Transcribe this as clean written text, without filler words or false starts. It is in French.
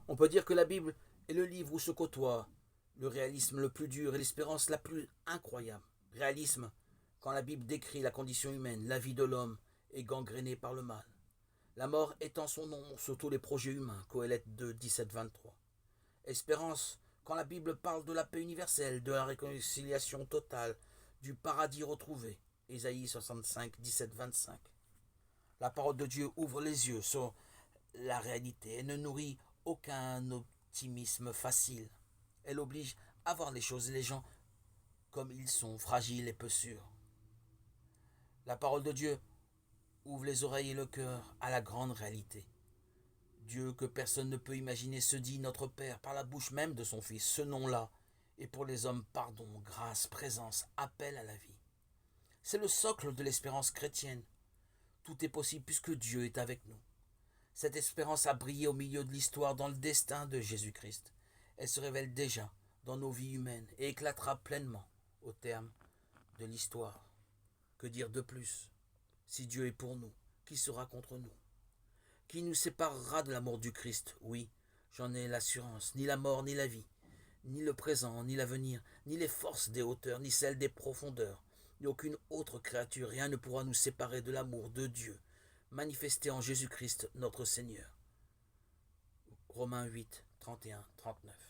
On peut dire que la Bible est le livre où se côtoient le réalisme le plus dur et l'espérance la plus incroyable. Réalisme quand la Bible décrit la condition humaine, la vie de l'homme est gangrénée par le mal. La mort étend son nom sur tous les projets humains, Coëlette 2, 17-23. Espérance quand la Bible parle de la paix universelle, de la réconciliation totale, du paradis retrouvé, Ésaïe 65, 17-25. La parole de Dieu ouvre les yeux sur la réalité et ne nourrit aucun optimisme facile. Elle oblige à voir les choses et les gens comme ils sont, fragiles et peu sûrs. La parole de Dieu ouvre les oreilles et le cœur à la grande réalité. Dieu que personne ne peut imaginer se dit notre Père par la bouche même de son Fils. Ce nom-là est pour les hommes pardon, grâce, présence, appel à la vie. C'est le socle de l'espérance chrétienne. Tout est possible puisque Dieu est avec nous. Cette espérance a brillé au milieu de l'histoire dans le destin de Jésus-Christ. Elle se révèle déjà dans nos vies humaines et éclatera pleinement au terme de l'histoire. Que dire de plus? Si Dieu est pour nous, qui sera contre nous? Qui nous séparera de l'amour du Christ? Oui, j'en ai l'assurance. Ni la mort, ni la vie, ni le présent, ni l'avenir, ni les forces des hauteurs, ni celles des profondeurs, ni aucune autre créature, rien ne pourra nous séparer de l'amour de Dieu, manifesté en Jésus-Christ notre Seigneur. Romains 8, 31, 39.